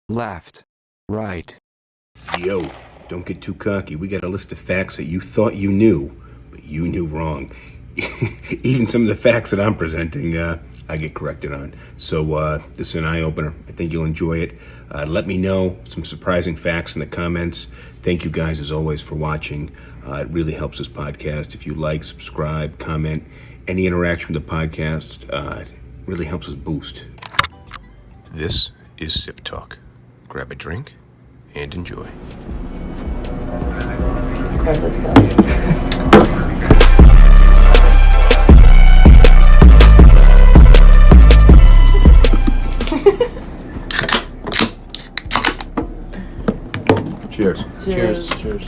left, right. Yo, don't get too cocky. We got a list of facts that you thought you knew, but you knew wrong. Even some of the facts that I'm presenting, I get corrected on. So this is an eye-opener. I think you'll enjoy it. Let me know some surprising facts in the comments. Thank you guys, as always, for watching. It really helps this podcast. If you like, subscribe, comment, any interaction with the podcast, it really helps us boost. This is SipTalk. Grab a drink and enjoy. Of course, it's good. Cheers. Cheers. Cheers.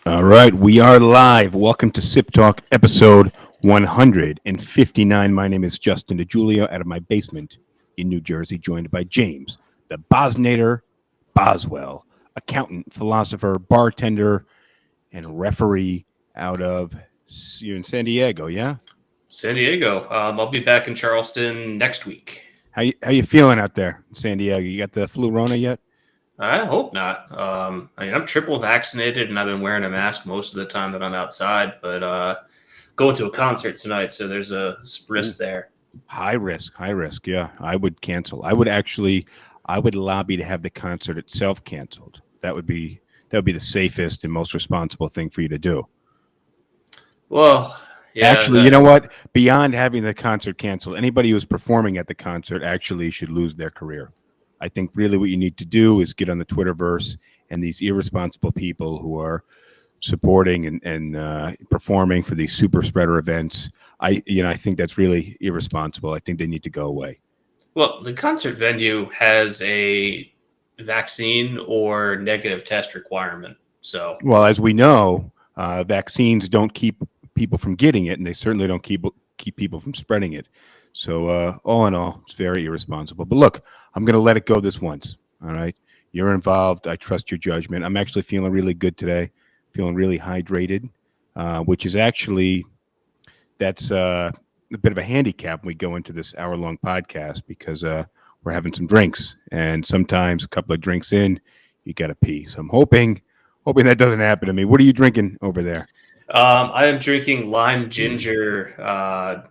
All right, we are live. Welcome to Sip Talk, episode 159. My name is Justin DeJulio out of my basement in New Jersey, joined by James, the Bosnator Boswell, accountant, philosopher, bartender, and referee out of you're in San Diego, yeah? San Diego. I'll be back in Charleston next week. How you feeling out there in San Diego? You got the flu Rona yet? I hope not. I'm triple vaccinated and I've been wearing a mask most of the time that I'm outside, but going to a concert tonight, so there's a risk there. High risk. Yeah, I would cancel. I would lobby to have the concert itself canceled. That would be the safest and most responsible thing for you to do. Well, yeah. Actually, you know what? Beyond having the concert canceled, anybody who's performing at the concert actually should lose their career. I think really what you need to do is get on the Twitterverse and these irresponsible people who are supporting and performing for these super spreader events. I think that's really irresponsible. I think they need to go away. Well, the concert venue has a vaccine or negative test requirement. So, well, as we know, vaccines don't keep people from getting it, and they certainly don't keep people from spreading it. So all in all, it's very irresponsible. But look, I'm going to let it go this once. All right. You're involved. I trust your judgment. I'm actually feeling really good today, feeling really hydrated, which is actually, that's a bit of a handicap when we go into this hour-long podcast because we're having some drinks. And sometimes a couple of drinks in, you got to pee. So I'm hoping that doesn't happen to me. What are you drinking over there? I am drinking lime ginger.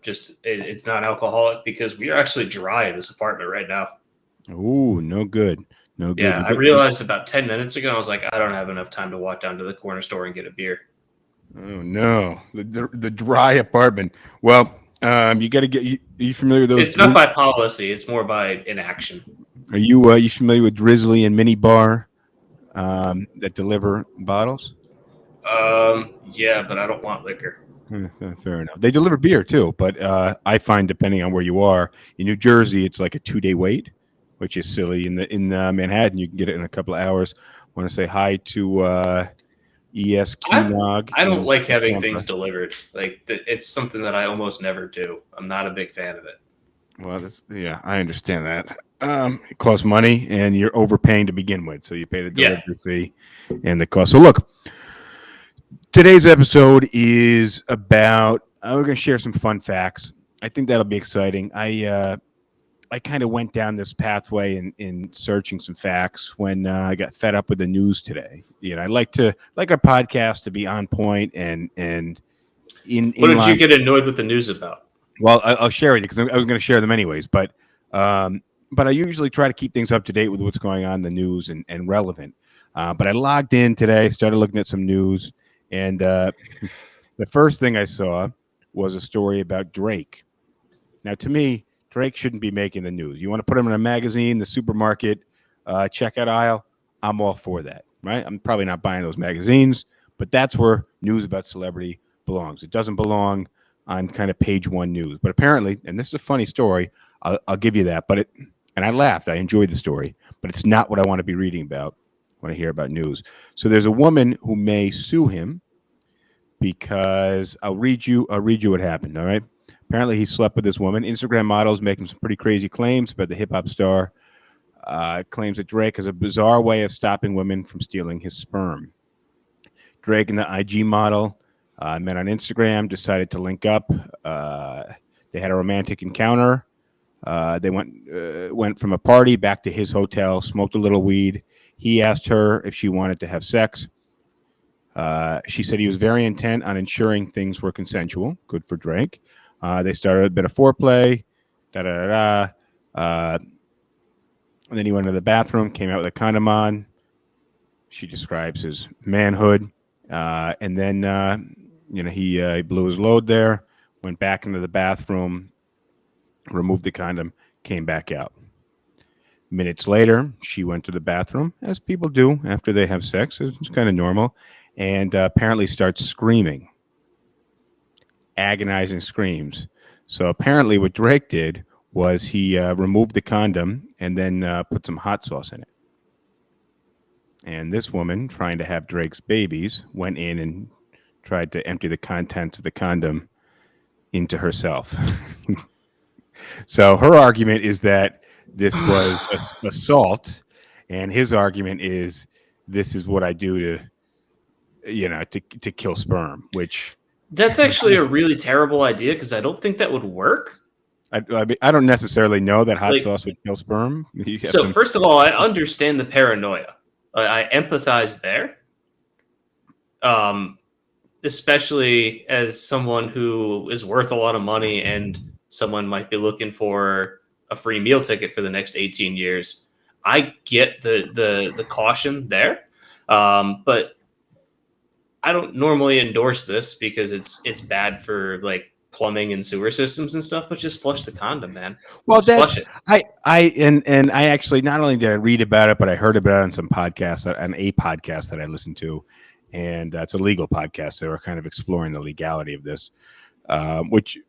It's not alcoholic because we are actually dry in this apartment right now. Ooh, no good. Yeah, I realized about 10 minutes ago, I was like, I don't have enough time to walk down to the corner store and get a beer. Oh no, the dry apartment. Well, you got to get. Are you familiar with those? It's not by policy; it's more by inaction. Are you familiar with Drizzly and Mini Bar that deliver bottles? Yeah, but I don't want liquor. Fair enough. They deliver beer too, but I find depending on where you are in New Jersey, it's like a 2-day wait, which is silly. In Manhattan, you can get it in a couple of hours. I want to say hi to ES Keynog. I don't like having things delivered. Like it's something that I almost never do. I'm not a big fan of it. Well, yeah, I understand that. It costs money, and you're overpaying to begin with, so you pay the delivery fee and the cost. So look. Today's episode is about, we're going to share some fun facts. I think that'll be exciting. I kind of went down this pathway in searching some facts when I got fed up with the news today. You know, I like our podcast to be on point and in. What did you get annoyed with the news about? Well, I'll share with you because I was going to share them anyways. But I usually try to keep things up to date with what's going on in the news and relevant. But I logged in today, started looking at some news. And the first thing I saw was a story about Drake. Now, to me, Drake shouldn't be making the news. You want to put him in a magazine, the supermarket, checkout aisle, I'm all for that, right? I'm probably not buying those magazines, but that's where news about celebrity belongs. It doesn't belong on kind of page one news. But apparently, and this is a funny story, I'll give you that. And I laughed. I enjoyed the story, but it's not what I want to be reading about. Want to hear about news. So there's a woman who may sue him because I'll read you what happened. All right. Apparently he slept with this woman. Instagram models making some pretty crazy claims, but the hip hop star claims that Drake has a bizarre way of stopping women from stealing his sperm. Drake and the IG model met on Instagram, decided to link up. They had a romantic encounter. They went from a party back to his hotel, smoked a little weed. He asked her if she wanted to have sex. She said he was very intent on ensuring things were consensual. Good for Drake. They started a bit of foreplay. And then he went to the bathroom, came out with a condom on. She describes his manhood. And then, he blew his load there, went back into the bathroom, removed the condom, came back out. Minutes later, she went to the bathroom, as people do after they have sex. It's kind of normal. And apparently starts screaming. Agonizing screams. So apparently what Drake did was he removed the condom and then put some hot sauce in it. And this woman, trying to have Drake's babies, went in and tried to empty the contents of the condom into herself. So her argument is that this was assault, and his argument is this is what I do to kill sperm, which That's actually a really terrible idea because I don't think that would work. I don't necessarily know that hot sauce would kill sperm. So first of all, I understand the paranoia. I empathize there, especially as someone who is worth a lot of money and someone might be looking for a free meal ticket for the next 18 years. I get the caution there, but I don't normally endorse this because it's bad for like plumbing and sewer systems and stuff. But just flush the condom, man. Well, just flush it. I actually not only did I read about it, but I heard about it on some podcasts, on a podcast that I listened to, and it's a legal podcast. They were kind of exploring the legality of this, which,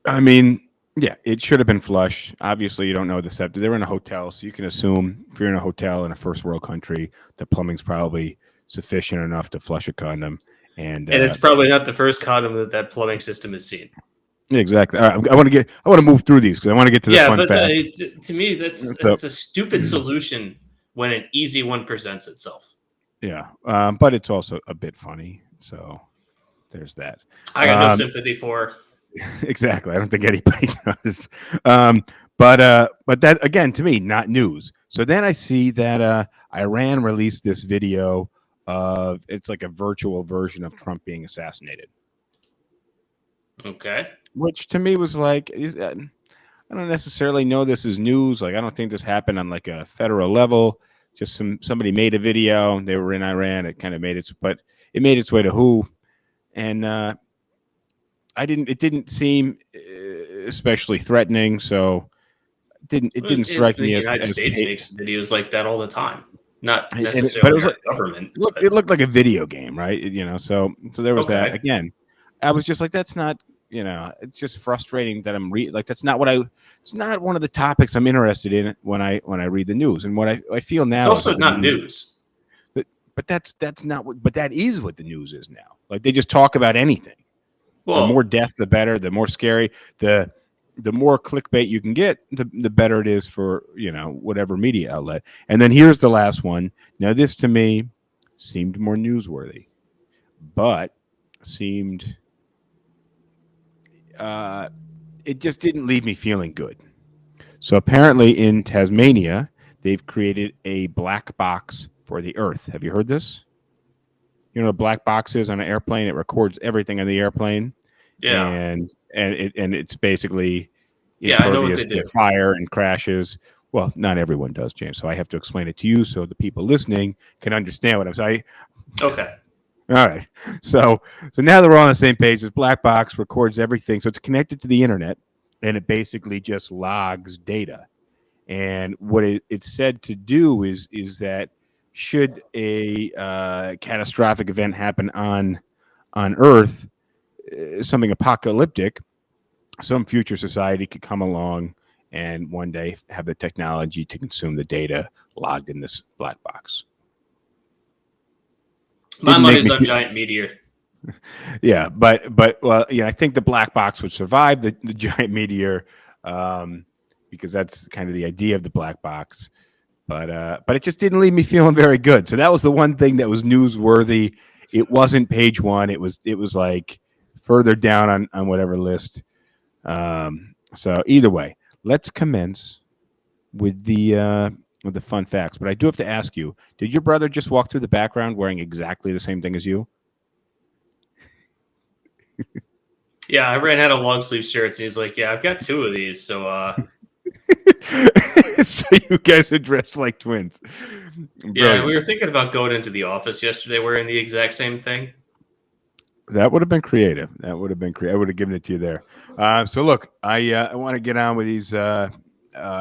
I mean, yeah, it should have been flushed. Obviously, you don't know the step. They're in a hotel, so you can assume if you're in a hotel in a first world country, the plumbing's probably sufficient enough to flush a condom. And it's probably not the first condom that plumbing system has seen. Exactly. All right, I want to move through these because I want to get to the fun fact. To me, that's a stupid solution when an easy one presents itself. Yeah, but it's also a bit funny. So there's that. I got no sympathy for. Exactly. I don't think anybody does. But that, again, to me, not news. So then I see that Iran released this video of, it's like a virtual version of Trump being assassinated. Okay. Which to me was like, I don't necessarily know this is news. Like, I don't think this happened on like a federal level. Just somebody made a video. They were in Iran. It kind of made its way to who, and it didn't seem especially threatening. So it didn't strike me as the United States makes videos like that all the time. Not but necessarily it was government. It looked like a video game, right? So there was that. Again, I was just like, that's not, it's just frustrating that I'm that's not it's not one of the topics I'm interested in when I read the news. And what I feel now, it's also not news. But that's not but that is what the news is now. Like, they just talk about anything. Well, the more death, the better. The more scary, the more clickbait you can get, the better it is for, whatever media outlet. And then here's the last one. Now, this to me seemed more newsworthy, but seemed it just didn't leave me feeling good. So apparently in Tasmania, they've created a black box for the Earth. Have you heard this? You know what a black box is on an airplane? It records everything on the airplane. Yeah. And it's basically impervious to fire and crashes. Well, not everyone does, James. So I have to explain it to you so the people listening can understand what I'm saying. Okay. All right. So now that we're on the same page, this black box records everything. So it's connected to the internet, and it basically just logs data. And what it's said to do is that should a catastrophic event happen on Earth, something apocalyptic, some future society could come along and one day have the technology to consume the data logged in this black box. My money's on giant meteor. Yeah, but well, I think the black box would survive the giant meteor, because that's kind of the idea of the black box. but it just didn't leave me feeling very good. So that was the one thing that was newsworthy. It wasn't page one. It was like further down on whatever list. So either way, let's commence with the fun facts. But I do have to ask you: did your brother just walk through the background wearing exactly the same thing as you? Yeah, I ran out of long sleeve shirts, and he's like, "Yeah, I've got 2 of these." So, So you guys are dressed like twins. yeah, Brilliant. we were thinking about going into the office yesterday wearing the exact same thing. That would have been creative. I would have given it to you there. So look, I want to get on with these. I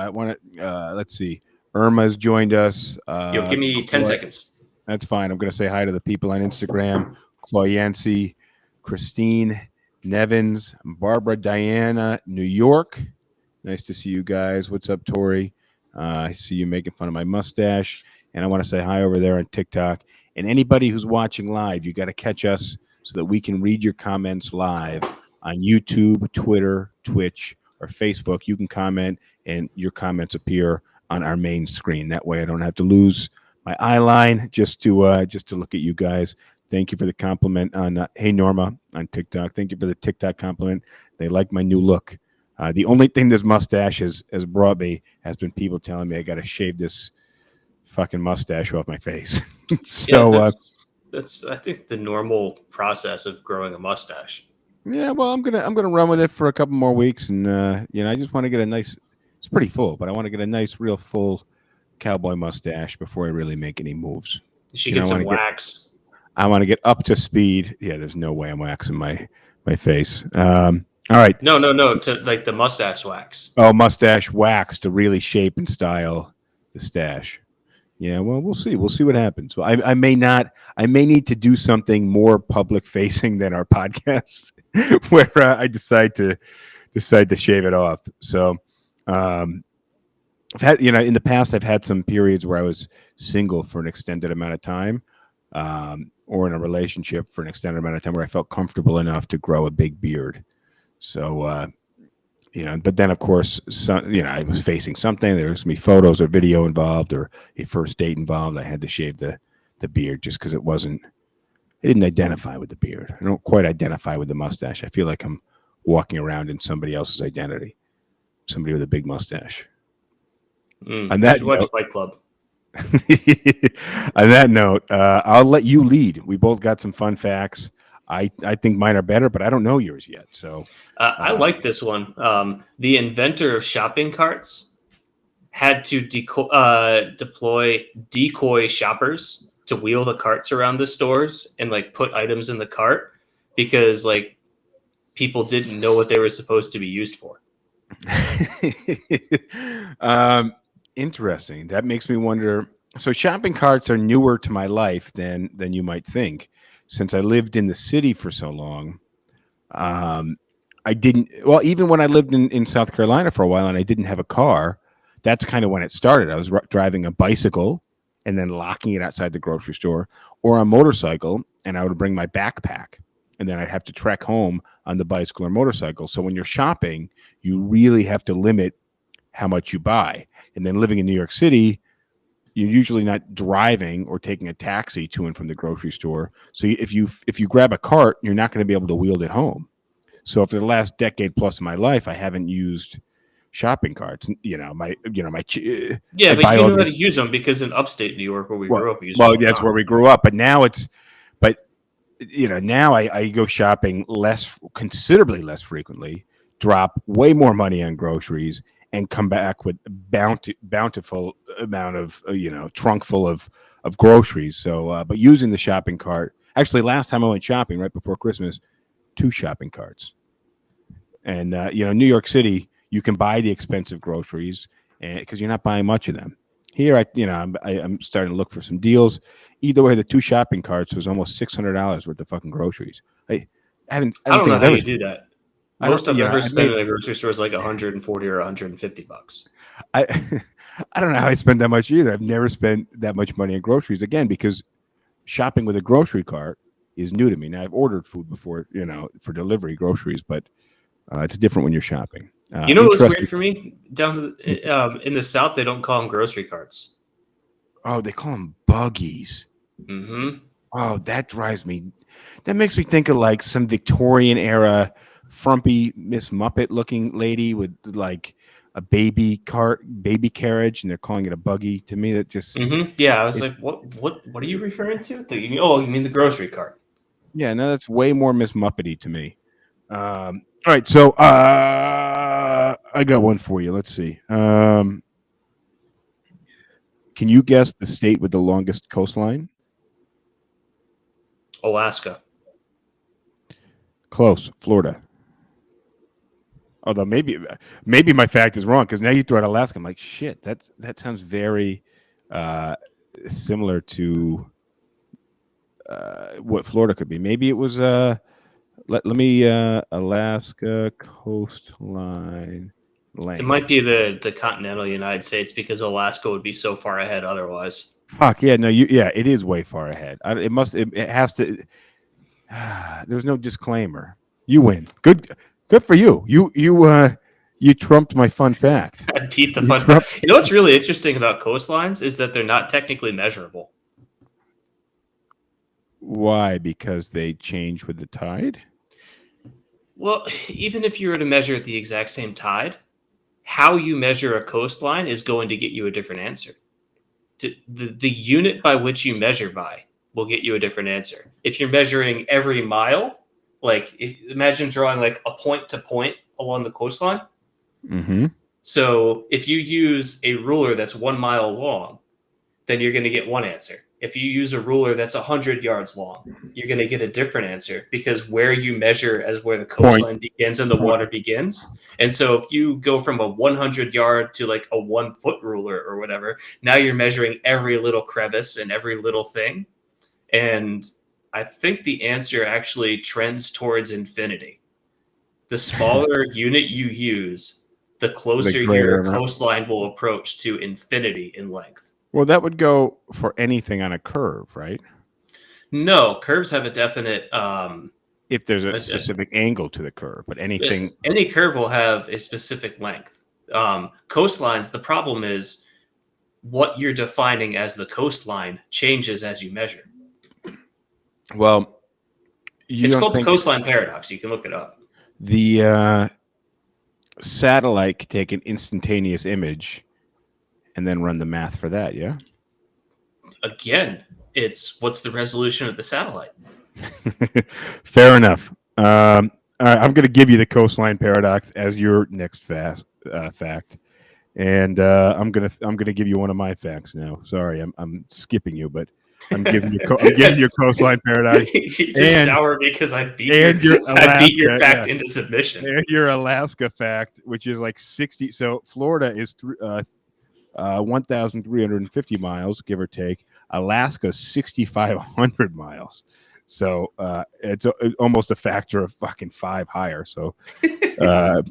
want to let's see. Irma's joined us. Yo, give me 10 seconds. That's fine. I'm going to say hi to the people on Instagram: Chloe Yancey, Christine Nevins, Barbara Diana, New York. Nice to see you guys. What's up, Tori? I see you making fun of my mustache. And I want to say hi over there on TikTok. And anybody who's watching live, you got to catch us so that we can read your comments live on YouTube, Twitter, Twitch, or Facebook. You can comment, and your comments appear on our main screen. That way I don't have to lose my eye line just to look at you guys. Thank you for the compliment on Hey Norma on TikTok. Thank you for the TikTok compliment. They like my new look. The only thing this mustache has brought me has been people telling me I got to shave this fucking mustache off my face. So yeah, that's I think the normal process of growing a mustache. Yeah, well, I'm gonna run with it for a couple more weeks, and I just want to get a nice. It's pretty full, but I want to get a nice, real full cowboy mustache before I really make any moves. You should get some wax. I want to get up to speed. Yeah, there's no way I'm waxing my face. All right. No, to like the mustache wax. Oh, mustache wax to really shape and style the stash. Yeah, well, we'll see. We'll see what happens. Well, I may need to do something more public facing than our podcast, where I decide to shave it off. So, I've had, in the past, I've had some periods where I was single for an extended amount of time, or in a relationship for an extended amount of time where I felt comfortable enough to grow a big beard. So, but then of course, I was facing something. There was going to be photos or video involved or a first date involved. I had to shave the beard just because I didn't identify with the beard. I don't quite identify with the mustache. I feel like I'm walking around in somebody else's identity, somebody with a big mustache. On that note, watch Fight Club. On that note, I'll let you lead. We both got some fun facts. I think mine are better, but I don't know yours yet. So I like this one. The inventor of shopping carts had to deploy decoy shoppers to wheel the carts around the stores and like put items in the cart because like people didn't know what they were supposed to be used for. Interesting. That makes me wonder. So shopping carts are newer to my life than you might think. Since I lived in the city for so long, I didn't. Well, even when I lived in South Carolina for a while and I didn't have a car, that's kind of when it started. I was driving a bicycle and then locking it outside the grocery store, or a motorcycle, and I would bring my backpack, and then I'd have to trek home on the bicycle or motorcycle. So when you're shopping, you really have to limit how much you buy. And then living in New York City, you're usually not driving or taking a taxi to and from the grocery store. So if you grab a cart, you're not going to be able to wield it home. So for the last decade plus of my life, I haven't used shopping carts. But you know how to use them because in upstate New York where we grew up, we used them all the that's time. where we grew up. But now now I go shopping considerably less frequently, drop way more money on groceries, and come back with bountiful amount of trunk full of groceries. So, but using the shopping cart. Actually, last time I went shopping right before Christmas, 2 shopping carts. And New York City, you can buy the expensive groceries, because you're not buying much of them. Here, I'm starting to look for some deals. Either way, the 2 shopping carts was almost $600 worth of fucking groceries. I don't know how you do that. Most I've ever spent in a grocery store is like $140 or $150. I don't know how I spend that much either. I've never spent that much money on groceries, again, because shopping with a grocery cart is new to me. Now, I've ordered food before, for delivery, groceries, but it's different when you're shopping. You know what's weird for me? Down to in the South, they don't call them grocery carts. Oh, they call them buggies. Mm-hmm. Oh, that drives me. That makes me think of like some Victorian era frumpy Miss Muppet looking lady with like a baby carriage, and they're calling it a buggy. To me, that just Mm-hmm. Yeah, I was it's like, what are you referring to? You mean the grocery cart? yeah, no, that's way more Miss Muppety to me. All right, so I got one for you. Let's see. Can you guess the state with the longest coastline? Alaska. Close, Florida. Although maybe my fact is wrong because now you throw out Alaska. I'm like, shit, that sounds very similar to what Florida could be. Maybe it was let me Alaska coastline It length. might be the continental United States because Alaska would be so far ahead otherwise. Fuck yeah, no, it is way far ahead. It has to. There's no disclaimer. You win. Good for you. You trumped my fun fact. I beat the You fun trumped- fact. You know what's really interesting about coastlines is that they're not technically measurable. Why? Because they change with the tide? Well, even if you were to measure at the exact same tide, how you measure a coastline is going to get you a different answer. The unit by which you measure by will get you a different answer. If you're measuring every mile, imagine drawing like a point to point along the coastline. Mm-hmm. So if you use a ruler that's 1 mile long, then you're going to get one answer. If you use a ruler that's 100 yards long, you're going to get a different answer because where you measure as where the coastline begins and the water begins. And so if you go from a 100 yard to like a 1 foot ruler or whatever, now you're measuring every little crevice and every little thing. And I think the answer actually trends towards infinity. The smaller unit you use, the closer your coastline will approach to infinity in length. Well, that would go for anything on a curve, right? No, curves have a definite. If there's a specific angle to the curve, but anything. Any curve will have a specific length. Coastlines, the problem is what you're defining as the coastline changes as you measure. Well, it's called the Coastline Paradox. You can look it up. The satellite could take an instantaneous image and then run the math for that, yeah? Again, it's what's the resolution of the satellite? Fair enough. I'm going to give you the Coastline Paradox as your next fact, and I'm gonna give you one of my facts now. Sorry, I'm skipping you, but I'm giving you Coastline Paradox. You're just sour because I beat your fact into submission. And your Alaska fact, which is like 60. So Florida is 1,350 miles, give or take. Alaska 6,500 miles. So it's almost a factor of fucking 5 higher. So, so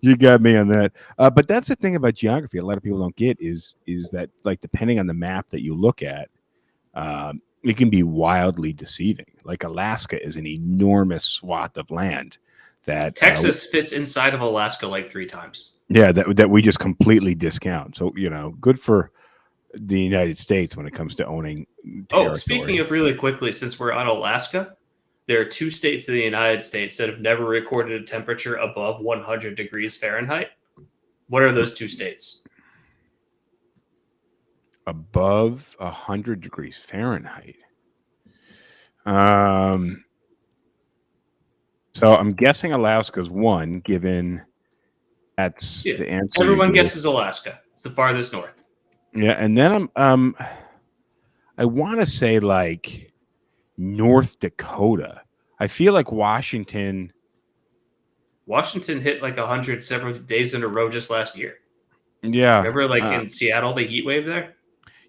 you got me on that. But that's the thing about geography. A lot of people don't get is that, like, depending on the map that you look at, it can be wildly deceiving. Like Alaska is an enormous swath of land that Texas fits inside of Alaska like 3 times. Yeah, that we just completely discount. So, good for the United States when it comes to owning territory. Oh, speaking of really quickly, since we're on Alaska, there are 2 states in the United States that have never recorded a temperature above 100 degrees Fahrenheit. What are those 2 states? Above 100 degrees Fahrenheit. So I'm guessing Alaska's one, given that's the answer. Everyone guesses Alaska. It's the farthest north. Yeah, and then I want to say like North Dakota. I feel like Washington hit like 100 several days in a row just last year. Yeah. Remember in Seattle, the heat wave there?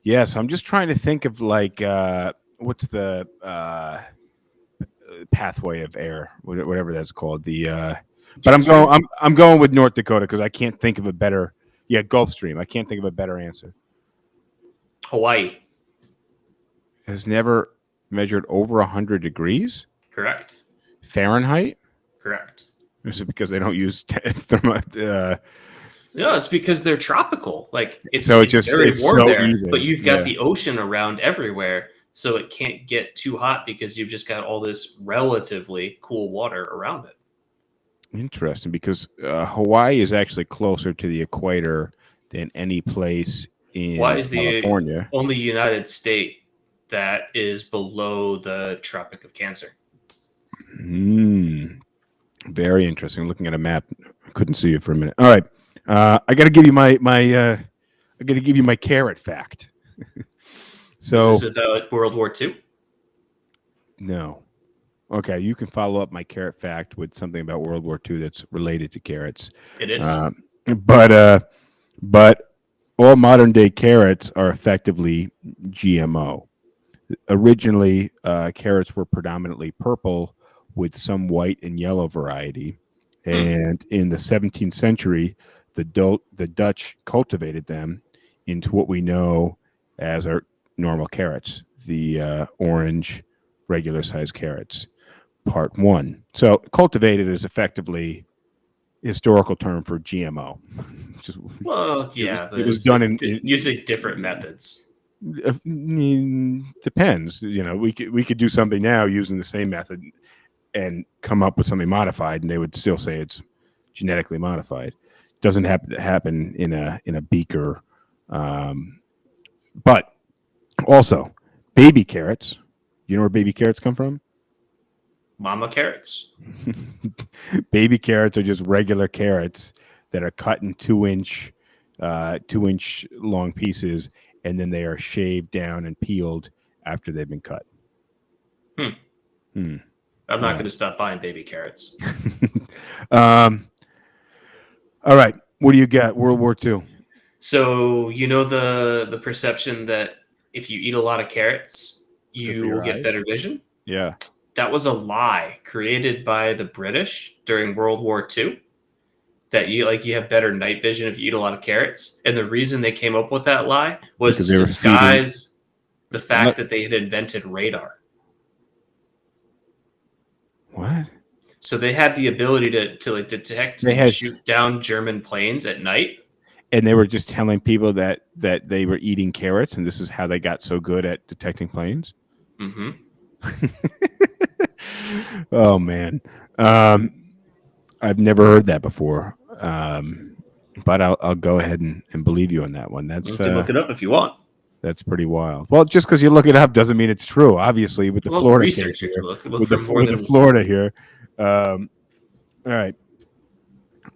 Yeah, so I'm just trying to think of like what's the pathway of air, whatever that's called. But I'm going with North Dakota because I can't think of a better Gulf Stream. I can't think of a better answer. Hawaii has never measured over 100 degrees. Correct. Fahrenheit. Correct. Is it because they don't use No, it's because they're tropical. Like it's So it's very warm so there, even. but you've got Yeah. the ocean around everywhere, so it can't get too hot because you've just got all this relatively cool water around it. Interesting, because Hawaii is actually closer to the equator than any place Why in is the California. only United State that is below the Tropic of Cancer? Very interesting. Looking at a map, I couldn't see it for a minute. All right, I got to give you my I got to give you my carrot fact. So Is this about World War II? no, okay, you can follow up my carrot fact with something about World War II that's related to carrots. It is. But all modern day carrots are effectively GMO. Originally, carrots were predominantly purple with some white and yellow variety. And in the 17th century, the Dutch cultivated them into what we know as our normal carrots, the orange, regular sized carrots. Part one. So, cultivated is effectively a historical term for GMO. Well, yeah, but It was done in using different methods. Depends. You know, we could do something now using the same method and come up with something modified, and they would still say it's genetically modified. Doesn't happen in a beaker, but also baby carrots. You know where baby carrots come from? Mama carrots. Baby carrots are just regular carrots that are cut in 2-inch long pieces, and then they are shaved down and peeled after they've been cut. I'm not going to stop buying baby carrots. All right, what do you got? World War II. So you know the perception that if you eat a lot of carrots, you will get eyes? better vision. Yeah. That was a lie created by the British during World War II. That you have better night vision if you eat a lot of carrots, and the reason they came up with that lie was Because to they were disguise the fact that they had invented radar. What? So they had the ability to like detect and shoot down German planes at night. And they were just telling people that they were eating carrots, and this is how they got so good at detecting planes. Mm-hmm. Oh man, I've never heard that before, but I'll go ahead and believe you on that one. That's You can look it up if you want. That's pretty wild. Well, just because you look it up doesn't mean it's true. Obviously, with the Florida research case here. here, Look with for more the than Florida here. All right.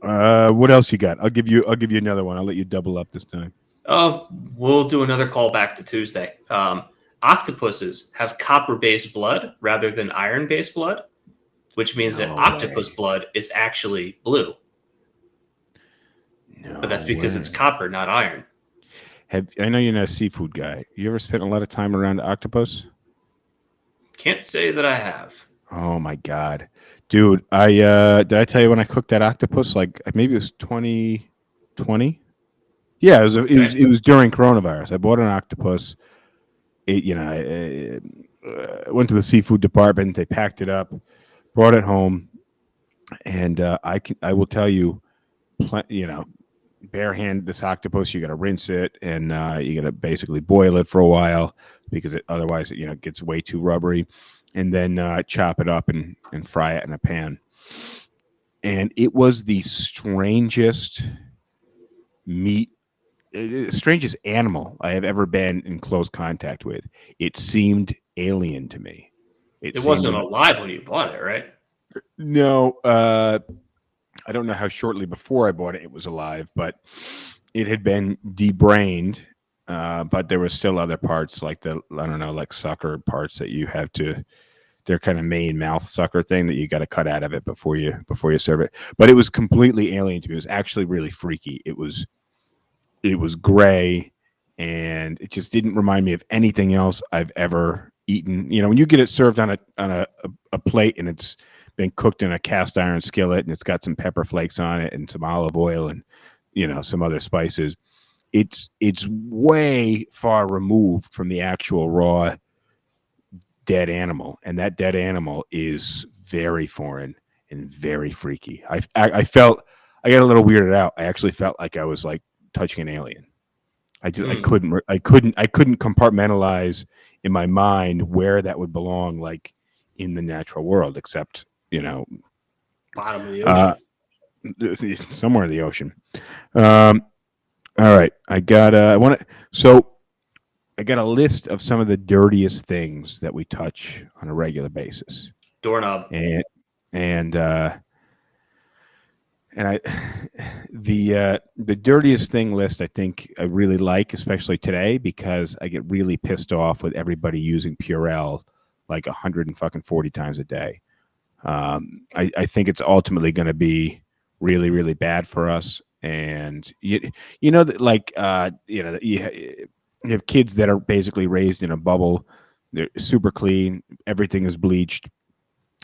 What else you got? I'll give you another one. I'll let you double up this time. We'll do another call back to Tuesday. Octopuses have copper-based blood rather than iron-based blood, which means that octopus blood is actually blue. But that's because it's copper, not iron. I know you're not a seafood guy. You ever spent a lot of time around octopus? Can't say that I have. Oh my god, dude! Did I tell you when I cooked that octopus? Like maybe it was 2020. Yeah, it was during coronavirus. I bought an octopus. I went to the seafood department. They packed it up, brought it home, and I will tell you, bare hand this octopus. You got to rinse it, and you got to basically boil it for a while because otherwise it gets way too rubbery, and then chop it up and fry it in a pan. And it was the strangest strangest animal I have ever been in close contact with. It seemed alien to me. It wasn't alive when you bought it, right? No, I don't know how shortly before I bought it it was alive, but it had been debrained. But there was still other parts like like sucker parts that you have to. Their kind of main mouth sucker thing that you got to cut out of it before you serve it. But it was completely alien to me. It was actually really freaky. It was gray, and it just didn't remind me of anything else I've ever eaten. When you get it served on a plate and it's been cooked in a cast iron skillet and it's got some pepper flakes on it and some olive oil and some other spices, it's way far removed from the actual raw dead animal, and that dead animal is very foreign and very freaky. I felt I got a little weirded out. I actually felt like I was like touching an alien. I couldn't compartmentalize in my mind where that would belong, like in the natural world, except Bottom of the ocean. somewhere in the ocean. All right, I got a list of some of the dirtiest things that we touch on a regular basis. Doorknob. And I the dirtiest thing list I think I really like, especially today, because I get really pissed off with everybody using Purell like 140 times a day. I think it's ultimately going to be really, really bad for us. And you have kids that are basically raised in a bubble. They're super clean. Everything is bleached.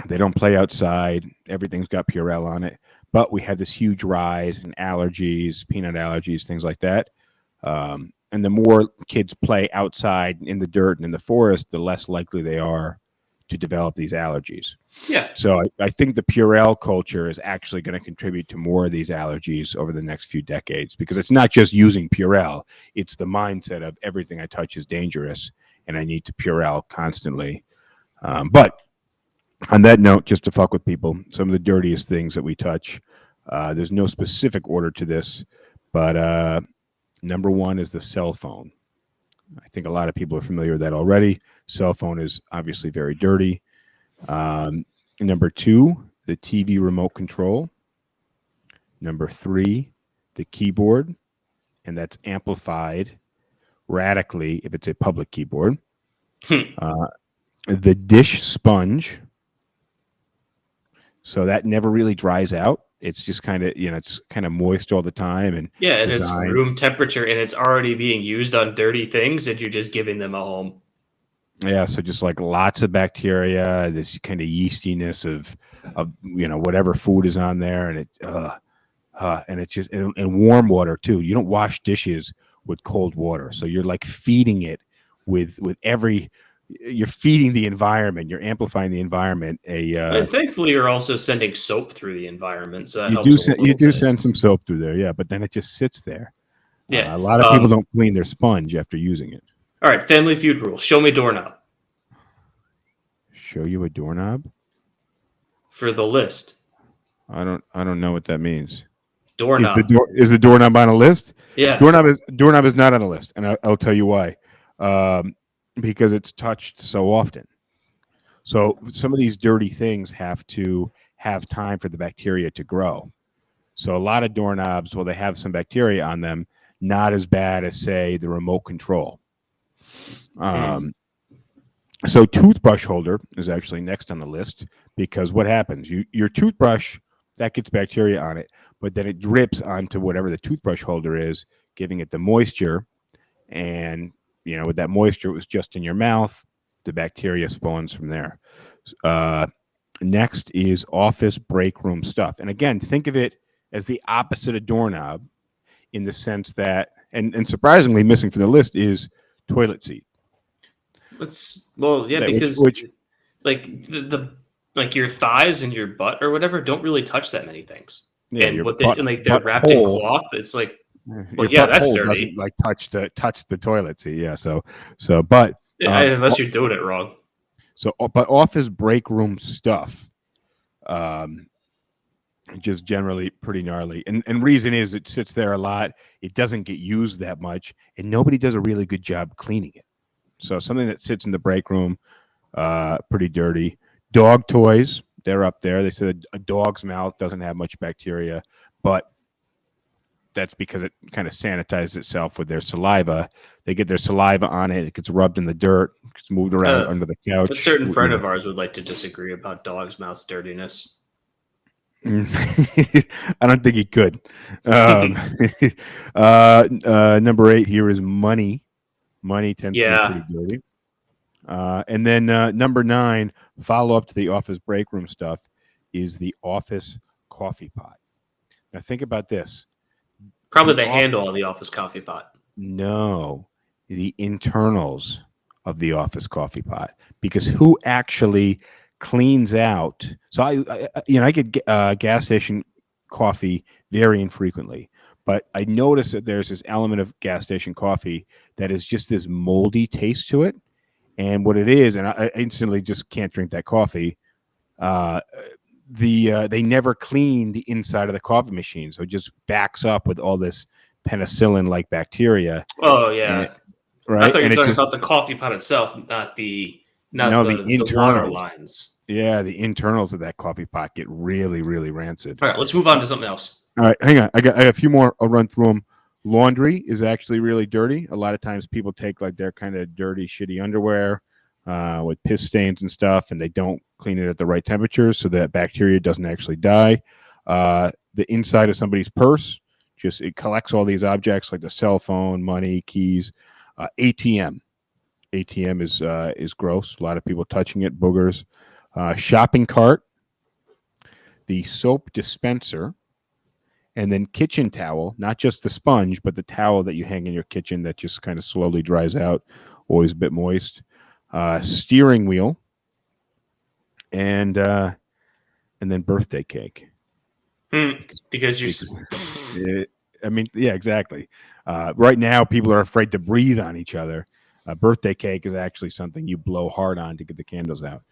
They don't play outside. Everything's got Purell on it. But we have this huge rise in allergies, peanut allergies, things like that. And the more kids play outside in the dirt and in the forest, the less likely they are to develop these allergies. Yeah. So I think the Purell culture is actually going to contribute to more of these allergies over the next few decades, because it's not just using Purell. It's the mindset of everything I touch is dangerous and I need to Purell constantly. But on that note, just to fuck with people, some of the dirtiest things that we touch, there's no specific order to this, but number one is the cell phone. I think a lot of people are familiar with that already. Cell phone is obviously very dirty. Number two, the TV remote control. Number three, the keyboard, and that's amplified radically if it's a public keyboard. The dish sponge. So that never really dries out. It's just kind of, it's kind of moist all the time. And it's room temperature, and it's already being used on dirty things, and you're just giving them a home. Yeah, so just like lots of bacteria, this kind of yeastiness of whatever food is on there, and it's just and warm water too. You don't wash dishes with cold water, so you're like feeding it with you're feeding the environment, you're amplifying the environment. And thankfully, you're also sending soap through the environment, so that you do send some soap through there, yeah, but then it just sits there. Yeah, a lot of people don't clean their sponge after using it. All right, Family Feud rule. Show me doorknob. Show you a doorknob? For the list. I don't know what that means. Doorknob. Is the doorknob on a list? Yeah. Doorknob is not on a list, and I'll tell you why. Because it's touched so often. So some of these dirty things have to have time for the bacteria to grow. So a lot of doorknobs, they have some bacteria on them, not as bad as, say, the remote control. So toothbrush holder is actually next on the list, because what happens? Your toothbrush, that gets bacteria on it, but then it drips onto whatever the toothbrush holder is, giving it the moisture. And, with that moisture, it was just in your mouth. The bacteria spawns from there. Next is office break room stuff. And again, think of it as the opposite of doorknob, in the sense that, and surprisingly missing from the list, is toilet seat. Because like the like your thighs and your butt or whatever don't really touch that many things. Yeah, and they're wrapped in cloth. It's like, that's dirty. Like touch the toilet seat. Yeah. But unless you're doing it wrong. So, but office break room stuff, just generally pretty gnarly. And reason is it sits there a lot. It doesn't get used that much, and nobody does a really good job cleaning it. So something that sits in the break room, pretty dirty. Dog toys, they're up there. They said a dog's mouth doesn't have much bacteria, but that's because it kind of sanitizes itself with their saliva. They get their saliva on it. It gets rubbed in the dirt. It gets moved around under the couch. A certain friend of ours would like to disagree about dog's mouth dirtiness. I don't think he could. Number 8 here is money. Money tends to be pretty dirty. And then number 9, follow up to the office break room stuff, is the office coffee pot. Now think about this. Probably the handle of the office coffee pot. No, the internals of the office coffee pot, because who actually cleans out? So I get gas station coffee very infrequently. But I noticed that there's this element of gas station coffee that is just this moldy taste to it. And what it is, and I instantly just can't drink that coffee. They never clean the inside of the coffee machine, so it just backs up with all this penicillin-like bacteria. Oh yeah, Right. I thought you were And talking about the coffee pot itself, not the internals. water lines. Yeah, the internals of that coffee pot get really, really rancid. All right, let's move on to something else. All right, hang on. I got a few more. I'll run through them. Laundry is actually really dirty. A lot of times people take like their kind of dirty, shitty underwear with piss stains and stuff, and they don't clean it at the right temperature so that bacteria doesn't actually die. The inside of somebody's purse, it collects all these objects like the cell phone, money, keys. ATM is gross. A lot of people touching it, boogers. Shopping cart, the soap dispenser, and then kitchen towel, not just the sponge, but the towel that you hang in your kitchen that just kind of slowly dries out, always a bit moist. Steering wheel, and then birthday cake. Because you're... I mean, yeah, exactly. Right now, people are afraid to breathe on each other. Birthday cake is actually something you blow hard on to get the candles out.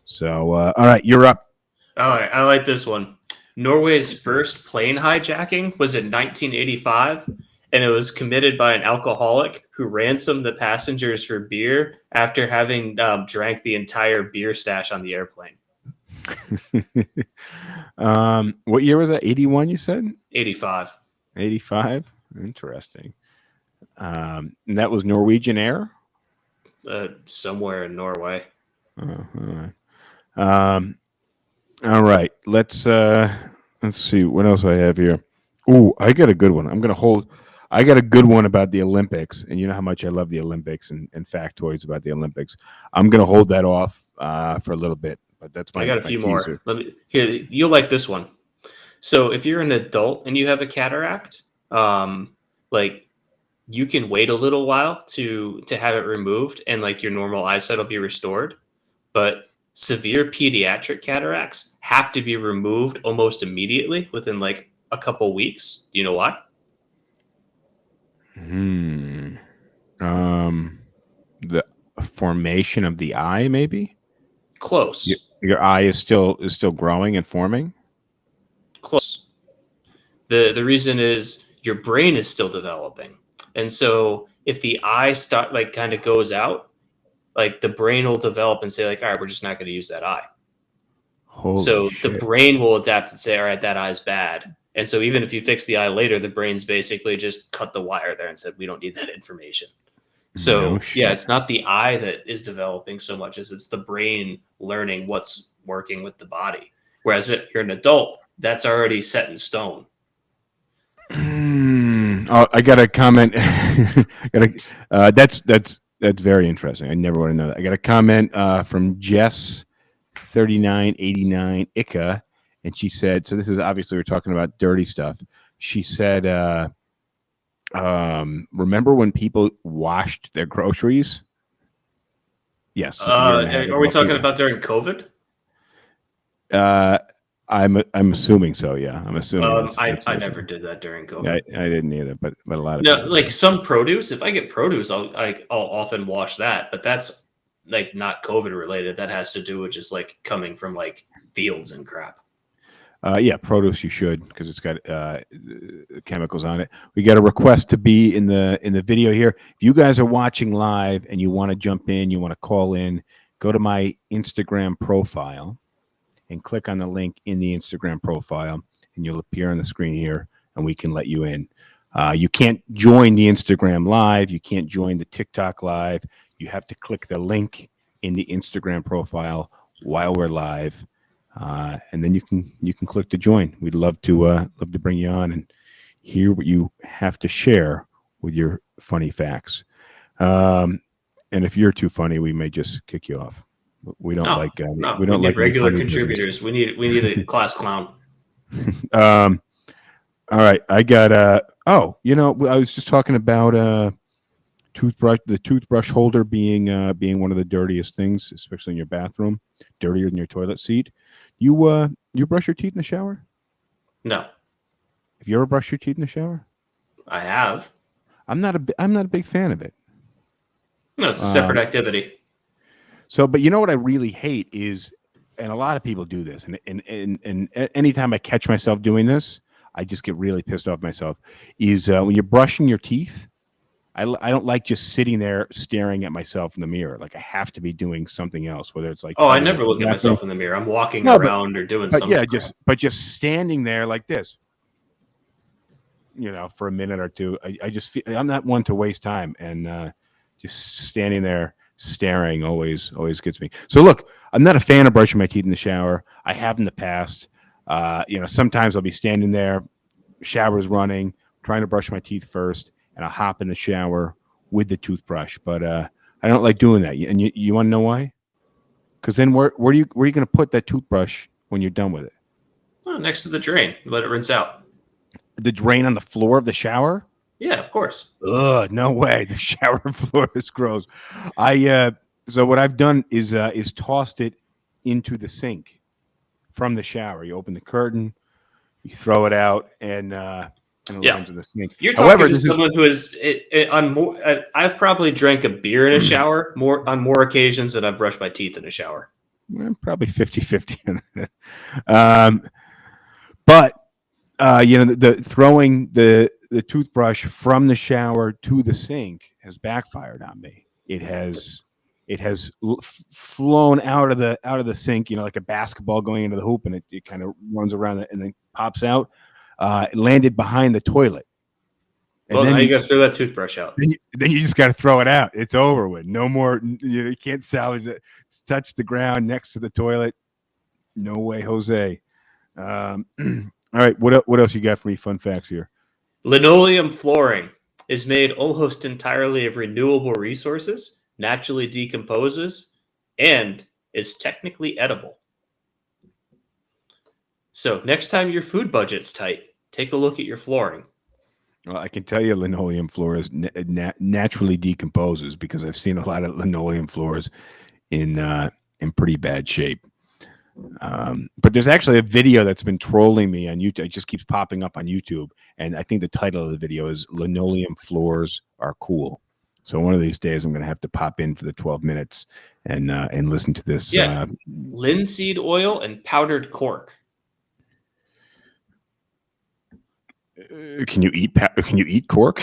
So, all right, you're up. All right, I like this one. Norway's first plane hijacking was in 1985, and it was committed by an alcoholic who ransomed the passengers for beer after having drank the entire beer stash on the airplane. What year was that? 81, you said? 85. 85? Interesting. And that was Norwegian Air? Somewhere in Norway. All right. Let's see what else I have here. Ooh, I got a good one. I got a good one about the Olympics, and you know how much I love the Olympics and factoids about the Olympics. I'm gonna hold that off for a little bit, but that's my. I got a few more. You'll like this one. So if you're an adult and you have a cataract, you can wait a little while to have it removed, and like your normal eyesight will be restored. But severe pediatric cataracts have to be removed almost immediately within like a couple weeks. Do you know why? The formation of the eye, maybe. Close. Your eye is still growing and forming. Close. The reason is your brain is still developing, and so if the eye kind of goes out, like the brain will develop and say like, all right, we're just not going to use that eye. Holy shit. The brain will adapt and say, all right, that eye's bad. And so even if you fix the eye later, the brain's basically just cut the wire there and said, we don't need that information. So it's not the eye that is developing so much as it's the brain learning what's working with the body. Whereas if you're an adult, that's already set in stone. Oh, I got a comment. That's very interesting. I never want to know that. I got a comment from Jess3989 Ika, and she said, so this is obviously we're talking about dirty stuff. She said, remember when people washed their groceries? Yes. Are we talking about during COVID? I'm assuming so. Yeah, I'm assuming. I never did that during COVID. I didn't either, but a lot of people. Like some produce. If I get produce, I'll often wash that, but that's like not COVID related. That has to do with just like coming from like fields and crap. Yeah, produce you should because it's got chemicals on it. We got a request to be in the video here. If you guys are watching live and you want to jump in, you want to call in, go to my Instagram profile and click on the link in the Instagram profile, and you'll appear on the screen here, and we can let you in. You can't join the Instagram live. You can't join the TikTok live. You have to click the link in the Instagram profile while we're live, and then you can click to join. We'd love to bring you on and hear what you have to share with your funny facts. And if you're too funny, we may just kick you off. We don't we don't like regular contributors. We need a class clown. All right, I got I was just talking about the toothbrush holder being one of the dirtiest things, especially in your bathroom, dirtier than your toilet seat. You brush your teeth in the shower? No. Have you ever brushed your teeth in the shower? I have. I'm not a big fan of it. No, it's a separate activity. So, but you know what I really hate is, and a lot of people do this, and anytime I catch myself doing this, I just get really pissed off myself. Is when you're brushing your teeth, I don't like just sitting there staring at myself in the mirror. Like I have to be doing something else, whether it's like I never look at myself in the mirror. I'm walking around or doing but something. yeah, just standing there like this, for a minute or two. I just feel I'm not one to waste time, and just standing there staring always gets me. So look, I'm not a fan of brushing my teeth in the shower. I have in the past. Sometimes I'll be standing there, shower's running, trying to brush my teeth first, and I'll hop in the shower with the toothbrush. But I don't like doing that. And you want to know why? Because then where are you going to put that toothbrush when you're done with it? Oh, next to the drain. Let it rinse out. The drain on the floor of the shower? Yeah, of course. Ugh, no way. The shower floor is gross. So what I've done is tossed it into the sink from the shower. You open the curtain, you throw it out, and it lands in the sink. You're talking to someone who is on more. I've probably drank a beer in a shower on more occasions than I've brushed my teeth in a shower. Probably 50-50. But the throwing the toothbrush from the shower to the sink has backfired on me. It has flown out of the sink, like a basketball going into the hoop, and it kind of runs around it and then pops out. It landed behind the toilet. And now you got to throw that toothbrush out. Then you just got to throw it out. It's over with. No more. You can't salvage it. It's touched the ground next to the toilet. No way, Jose. All right. What else you got for me? Fun facts here. Linoleum flooring is made almost entirely of renewable resources, naturally decomposes, and is technically edible. So next time your food budget's tight, take a look at your flooring. Well, I can tell you linoleum floors naturally decomposes because I've seen a lot of linoleum floors in pretty bad shape. But there's actually a video that's been trolling me on YouTube. It just keeps popping up on YouTube. And I think the title of the video is Linoleum Floors Are Cool. So one of these days I'm going to have to pop in for the 12 minutes and listen to this. Yeah, linseed oil and powdered cork. Can you eat cork?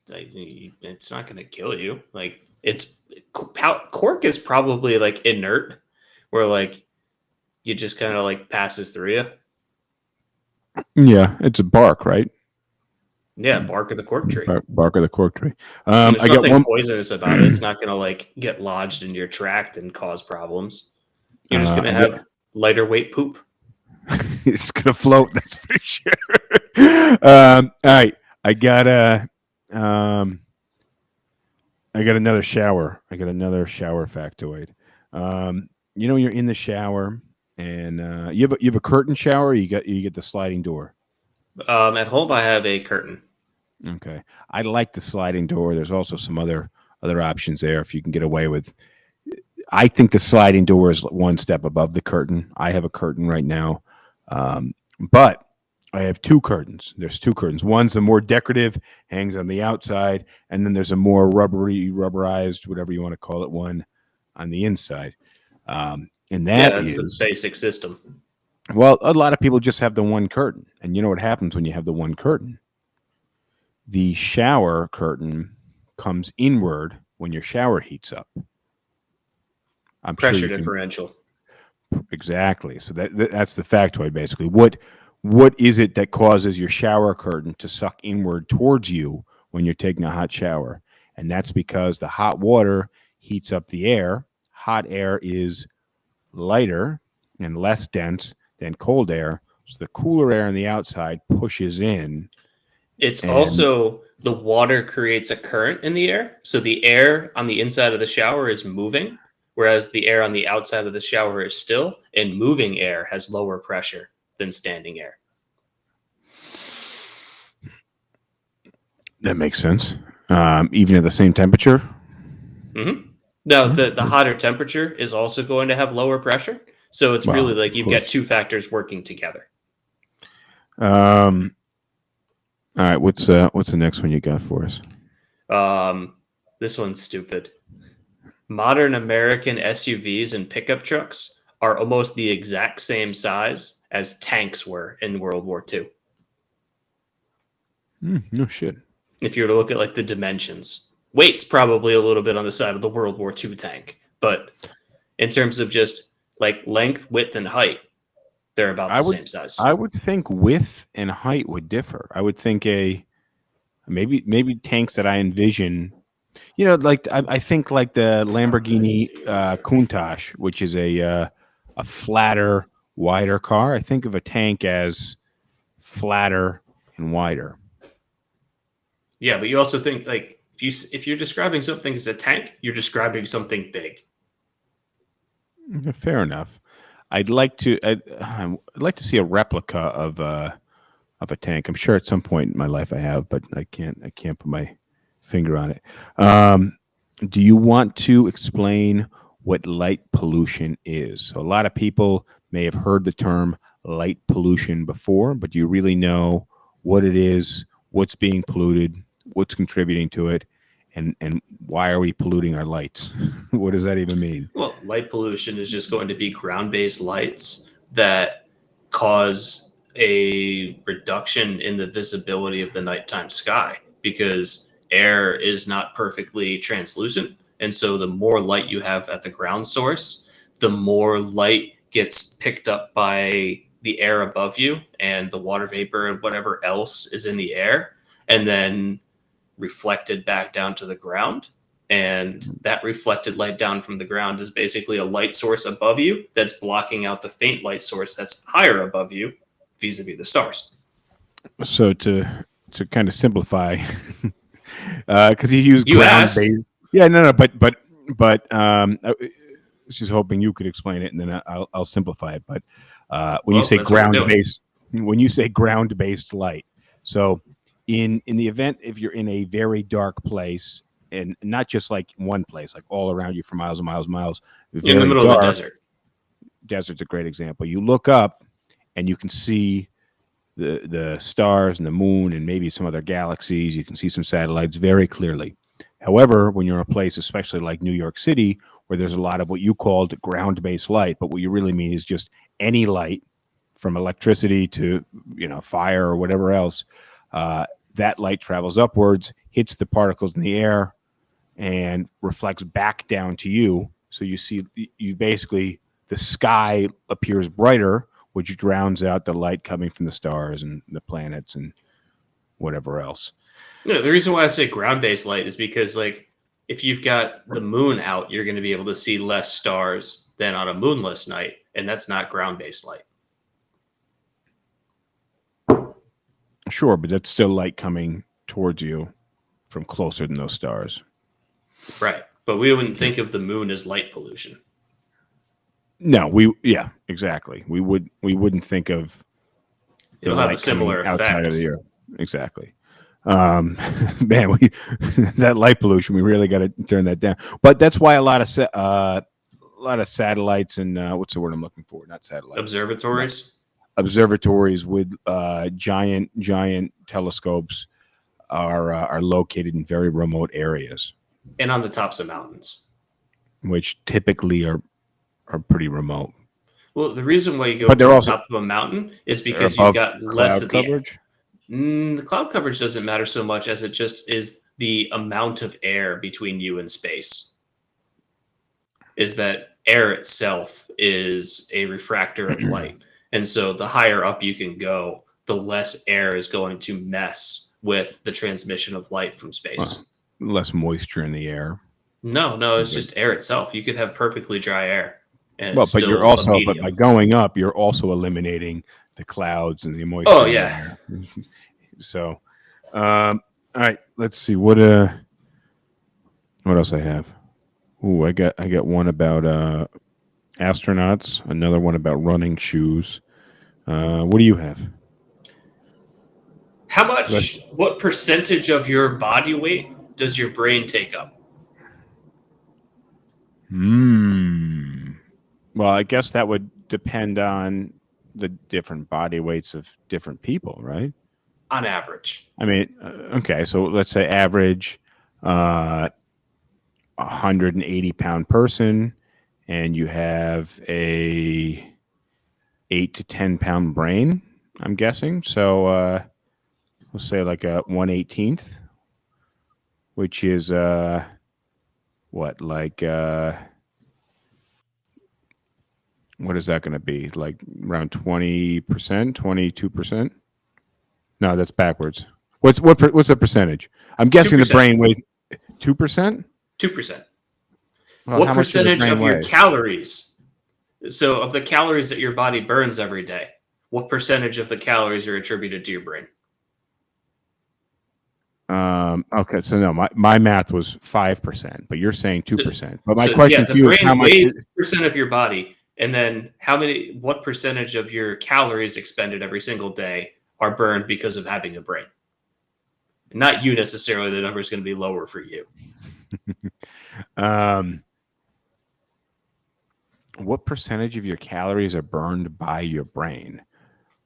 It's not going to kill you. Like cork is probably like inert, where like you just kind of like passes through you. Yeah, it's a bark, right? Yeah, bark of the cork tree. Bark of the cork tree. There's nothing poisonous about it. It's not going to like get lodged in your tract and cause problems. You're just going to have lighter weight poop. It's going to float. That's for sure. All right, I got another shower. I got another shower factoid. You're in the shower and you have a curtain shower. Or you get the sliding door. At home, I have a curtain. Okay, I like the sliding door. There's also some other options there if you can get away with. I think the sliding door is one step above the curtain. I have a curtain right now, but I have two curtains. There's two curtains. One's a more decorative, hangs on the outside, and then there's a more rubberized, whatever you want to call it, one on the inside. And that's the basic system. Well, a lot of people just have the one curtain. And you know what happens when you have the one curtain? The shower curtain comes inward when your shower heats up. Pressure differential. Exactly. So that's the factoid, basically. What is it that causes your shower curtain to suck inward towards you when you're taking a hot shower? And that's because the hot water heats up the air. Hot air is lighter and less dense than cold air. So the cooler air on the outside pushes in. It's also the water creates a current in the air. So the air on the inside of the shower is moving, whereas the air on the outside of the shower is still, and moving air has lower pressure than standing air. That makes sense. Even at the same temperature? Mm-hmm. No, the hotter temperature is also going to have lower pressure. So it's really like you've got two factors working together. All right, what's the next one you got for us? This one's stupid. Modern American SUVs and pickup trucks are almost the exact same size as tanks were in World War II. No shit. If you were to look at like the dimensions, weight's probably a little bit on the side of the World War II tank, but in terms of just like length, width, and height, they're about the same size. I would think width and height would differ. I would think maybe tanks that I envision. Like I think like the Lamborghini Countach, which is a flatter, wider car. I think of a tank as flatter and wider. Yeah, but you also think like if you're describing something as a tank, you're describing something big. Fair enough. I'd like to see a replica of a tank. I'm sure at some point in my life I have, but I can't put my finger on it. Do you want to explain what light pollution is? So a lot of people may have heard the term light pollution before, but do you really know what it is, what's being polluted, what's contributing to it, and why are we polluting our lights? What does that even mean? Well, light pollution is just going to be ground-based lights that cause a reduction in the visibility of the nighttime sky because air is not perfectly translucent. And so the more light you have at the ground source, the more light gets picked up by the air above you and the water vapor and whatever else is in the air, and then reflected back down to the ground. And that reflected light down from the ground is basically a light source above you that's blocking out the faint light source that's higher above you vis-a-vis the stars. So to kind of simplify, because you use ground-based. Yeah, no, but I was just hoping you could explain it, and then I'll simplify it. But when you say ground-based light, so in the event if you're in a very dark place, and not just like one place, like all around you for miles and miles and miles, in the middle of the desert. Desert's a great example. You look up and you can see the stars and the moon and maybe some other galaxies. You can see some satellites very clearly. However, when you're in a place, especially like New York City, where there's a lot of what you called ground-based light, but what you really mean is just any light from electricity to fire or whatever else, that light travels upwards, hits the particles in the air, and reflects back down to you. So you basically, the sky appears brighter, which drowns out the light coming from the stars and the planets and whatever else. No, the reason why I say ground-based light is because, like, if you've got the moon out, you're going to be able to see less stars than on a moonless night, and that's not ground-based light. Sure, but that's still light coming towards you from closer than those stars. Right, but we wouldn't think of the moon as light pollution. No, exactly. We wouldn't think of it'll have a similar effect outside of the Earth. Exactly. Man, that light pollution, we really got to turn that down. But that's why a lot of satellites and what's the word I'm looking for? Not satellites. Observatories with giant telescopes are located in very remote areas and on the tops of mountains, which typically are pretty remote. Well, the reason why you go to the top of a mountain is because you've got less of coverage. The cloud coverage doesn't matter so much as it just is the amount of air between you and space. Is that air itself is a refractor of light. And so the higher up you can go, the less air is going to mess with the transmission of light from space. Less moisture in the air. No, it's just air itself. You could have perfectly dry air. And but by going up, you're also eliminating the clouds and the moisture. Oh, yeah. So, all right, let's see what else I have. Ooh, I got one about astronauts, another one about running shoes. What do you have? What percentage of your body weight does your brain take up? Well, I guess that would depend on the different body weights of different people, right? On average. I mean, okay, so let's say average 180-pound person, and you have a 8 to 10 pound brain, I'm guessing. So let's say like a 1/18th, which is what, like what is that going to be? Like around 20%, 22%? No, that's backwards. What's the percentage? I'm guessing 2%. the brain weighs 2%. 2%. Well, What how much does the percentage brain of your weigh? calories? So, of the calories that your body burns every day, what percentage of the calories are attributed to your brain? Okay, so no, my math was 5%, but you're saying 2%. But my So question the to you is how brain much? weighs percent of your body, and then what percentage of your calories expended every single day are burned because of having a brain? Not you necessarily. The number is going to be lower for you. What percentage of your calories are burned by your brain?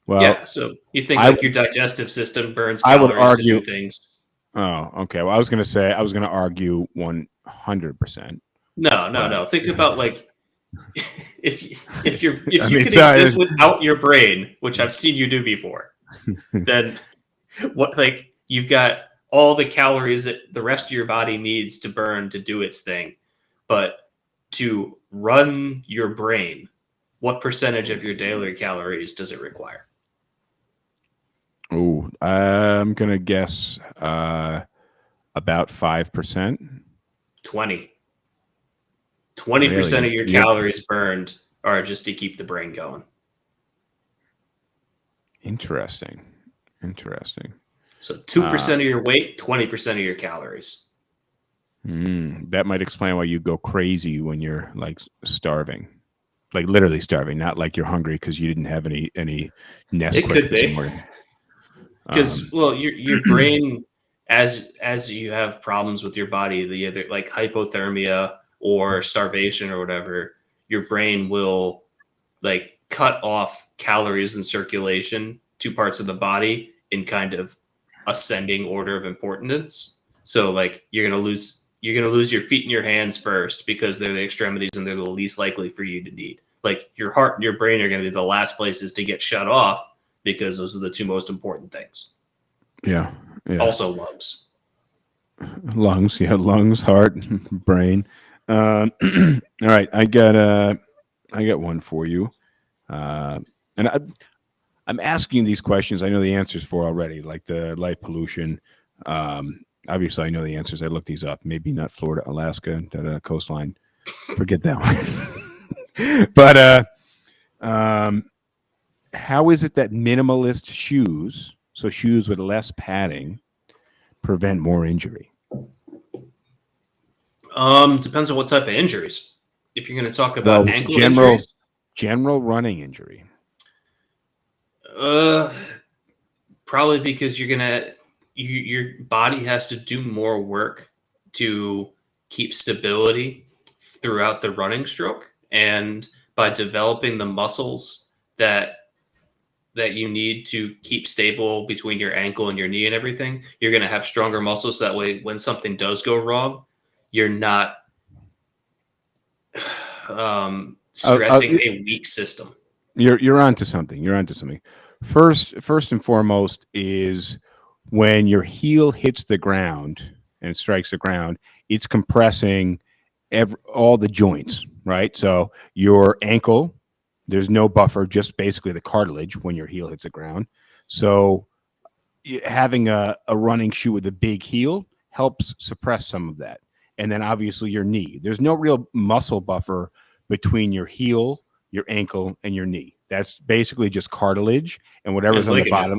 Well, Yeah, so you think I like your digestive system burns I would calories to argue. do things. Oh, okay. Well, I was going to argue 100%. No. Think about like if I you mean, could sorry. exist without your brain, which I've seen you do before, then what, like, you've got all the calories that the rest of your body needs to burn to do its thing, but to run your brain, what percentage of your daily calories does it require? Oh, I'm going to guess about 5%. 20. Really? 20% of your calories burned are just to keep the brain going. Interesting. So 2% of your weight, 20% of your calories. That might explain why you go crazy when you're like starving, like literally starving, not like you're hungry because you didn't have any Nesquik It could this be. morning. Because your brain, as you have problems with your body, the either like hypothermia or starvation or whatever, your brain will like cut off calories in circulation to parts of the body in kind of ascending order of importance. So like you're gonna lose your feet and your hands first because they're the extremities and they're the least likely for you to need. Like your heart and your brain are gonna be the last places to get shut off because those are the two most important things. Yeah. Also lungs. Lungs, heart, brain. All right, I got one for you, and I'm asking these questions. I know the answers for already, like the light pollution. Obviously, I know the answers. I looked these up. Maybe not Florida, Alaska, coastline. Forget that one. But how is it that minimalist shoes, so shoes with less padding, prevent more injury? Depends on what type of injuries. If you're going to talk about ankle injuries, general running injury. probably because your body has to do more work to keep stability throughout the running stroke, and by developing the muscles that you need to keep stable between your ankle and your knee and everything, you're going to have stronger muscles. So that way, when something does go wrong, you're not stressing a weak system. You're onto something. First and foremost is when your heel hits the ground and strikes the ground, it's compressing all the joints, right? So your ankle, there's no buffer, just basically the cartilage when your heel hits the ground. So having a running shoe with a big heel helps suppress some of that. And then obviously your knee. There's no real muscle buffer between your heel, your ankle, and your knee. That's basically just cartilage and whatever's on the bottom,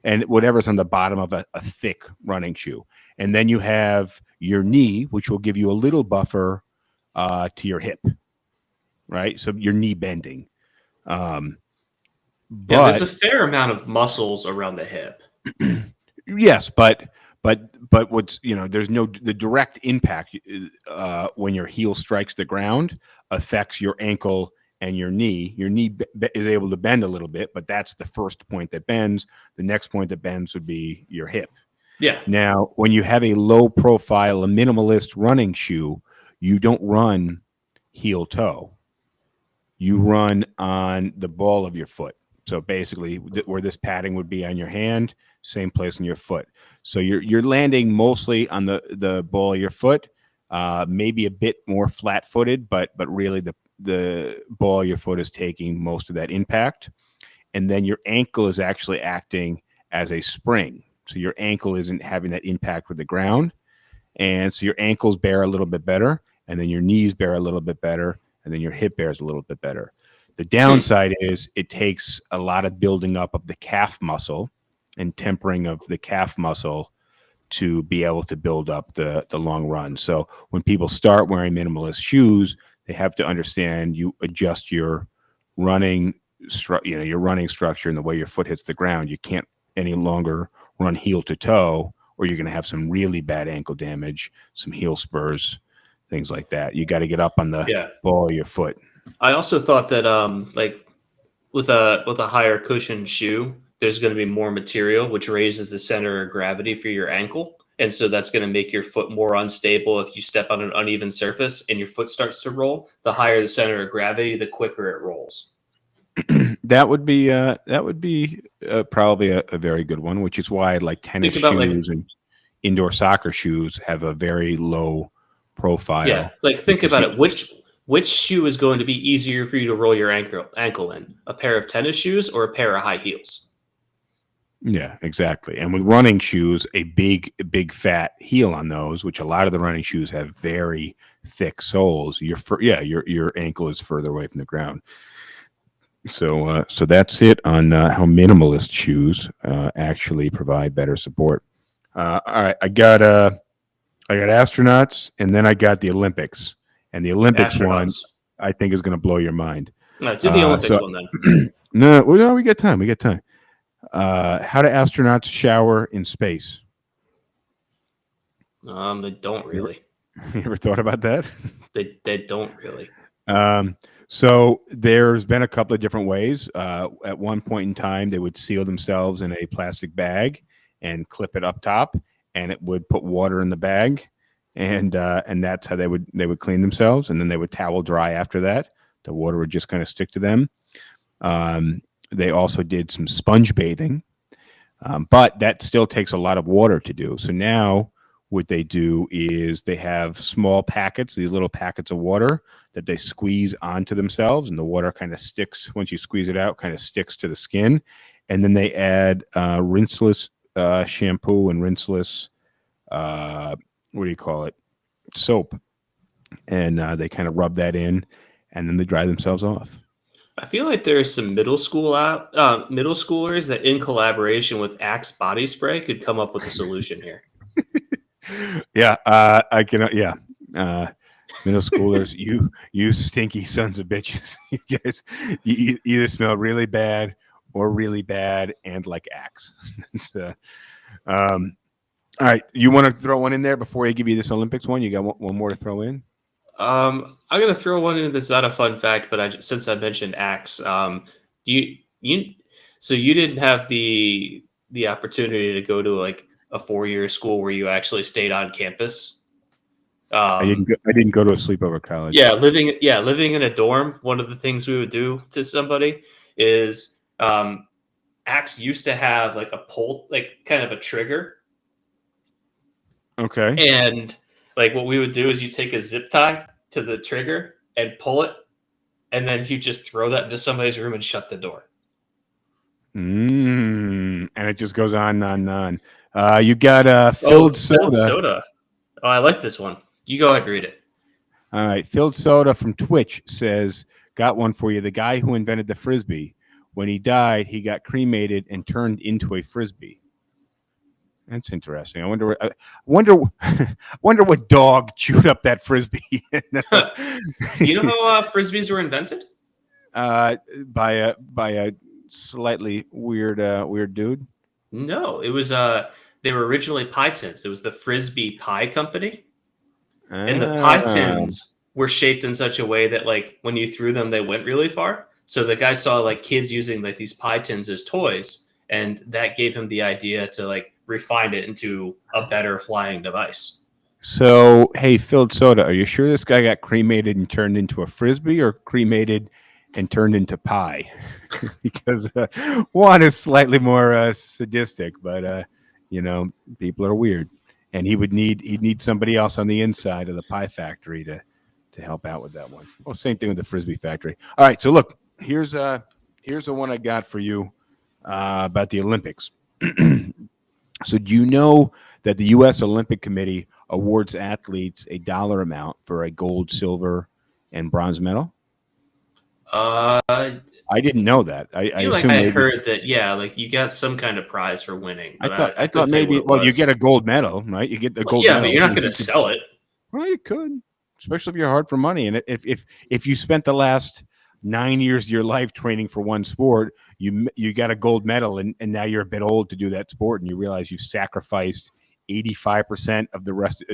and whatever's on the bottom of a thick running shoe. And then you have your knee, which will give you a little buffer to your hip, right? So your knee bending. There's a fair amount of muscles around the hip. Yes, but what's, there's the direct impact when your heel strikes the ground affects your ankle and your knee. Your knee is able to bend a little bit, but that's the first point that bends. The next point that bends would be your hip. Yeah. Now, when you have a low profile, a minimalist running shoe, you don't run heel toe. You run on the ball of your foot. So basically, where this padding would be on your hand, same place in your foot. So you're landing mostly on the ball of your foot, maybe a bit more flat-footed, but really the ball of your foot is taking most of that impact. And then your ankle is actually acting as a spring. So your ankle isn't having that impact with the ground. And so your ankles bear a little bit better, and then your knees bear a little bit better, and then your hip bears a little bit better. The downside is it takes a lot of building up of the calf muscle and tempering of the calf muscle to be able to build up the long run. So when people start wearing minimalist shoes, they have to understand you adjust your running your running structure and the way your foot hits the ground. You can't any longer run heel to toe, or you're going to have some really bad ankle damage, some heel spurs, things like that. You got to get up on the ball of your foot. I also thought that like with a higher cushion shoe, there's going to be more material, which raises the center of gravity for your ankle. And so that's going to make your foot more unstable if you step on an uneven surface and your foot starts to roll. The higher the center of gravity, the quicker it rolls. That would be probably a very good one, which is why like tennis shoes and indoor soccer shoes have a very low profile. Yeah, like think about it. Which shoe is going to be easier for you to roll your ankle in? A pair of tennis shoes or a pair of high heels? Yeah, exactly. And with running shoes, a big fat heel on those, which a lot of the running shoes have very thick soles. Your ankle is further away from the ground. So that's it on how minimalist shoes actually provide better support. All right, I got astronauts, and then I got the Olympics, and the Olympics one I think is going to blow your mind. No, do the Olympics one then. No, we got time. How do astronauts shower in space? They don't really. You ever thought about that? They don't really. So there's been a couple of different ways. At one point in time, they would seal themselves in a plastic bag and clip it up top, and it would put water in the bag, and that's how they would clean themselves, and then they would towel dry after that. The water would just kind of stick to them. They also did some sponge bathing, but that still takes a lot of water to do. So now what they do is they have small packets, these little packets of water that they squeeze onto themselves, and the water kind of sticks, once you squeeze it out, kind of sticks to the skin. And then they add rinseless shampoo and rinseless, soap. And they kind of rub that in, and then they dry themselves off. I feel like there's some middle schoolers that, in collaboration with Axe body spray, could come up with a solution here. Yeah, I can. Yeah, middle schoolers, you stinky sons of bitches. You guys, you either smell really bad or really bad, and like Axe. All right, you want to throw one in there before I give you this Olympics one? You got one more to throw in? I'm gonna throw one in that's not a fun fact, but since I mentioned Axe, so you didn't have the opportunity to go to like a 4-year school where you actually stayed on campus. I didn't go to a sleepover college. Yeah, living in a dorm. One of the things we would do to somebody is Axe used to have like a pull, like kind of a trigger. Okay. And like what we would do is you take a zip tie to the trigger and pull it, and then you just throw that into somebody's room and shut the door. And it just goes on and on. You got filled soda. Oh, I like this one. You go ahead and read it. All right. Filled Soda from Twitch says, got one for you. The guy who invented the Frisbee, when he died, he got cremated and turned into a Frisbee. That's interesting. I wonder what dog chewed up that Frisbee. You know how Frisbees were invented? By a slightly weird dude. No, it was they were originally pie tins. It was the Frisbee Pie Company. And the pie tins were shaped in such a way that like when you threw them, they went really far. So the guy saw like kids using like these pie tins as toys, and that gave him the idea to like refine it into a better flying device. So, hey, filled soda, are you sure this guy got cremated and turned into a frisbee, or cremated and turned into pie? Because one is slightly more sadistic, but people are weird, and he'd need somebody else on the inside of the pie factory to help out with that one. Well, same thing with the frisbee factory. All right, so look, here's the one I got for you about the Olympics. So do you know that the U.S. Olympic Committee awards athletes a dollar amount for a gold, silver, and bronze medal? I I didn't know that. I feel like assume I maybe, heard that. Yeah, like you got some kind of prize for winning. But I couldn't thought tell you maybe. what it You was. get a gold medal, right? You get the Well, gold yeah, medal. but you're not going to sell it. Well, you could, especially if you're hard for money. And if you spent the last 9 years of your life training for one sport, you got a gold medal, and now you're a bit old to do that sport, and you realize you've sacrificed 85% of the rest,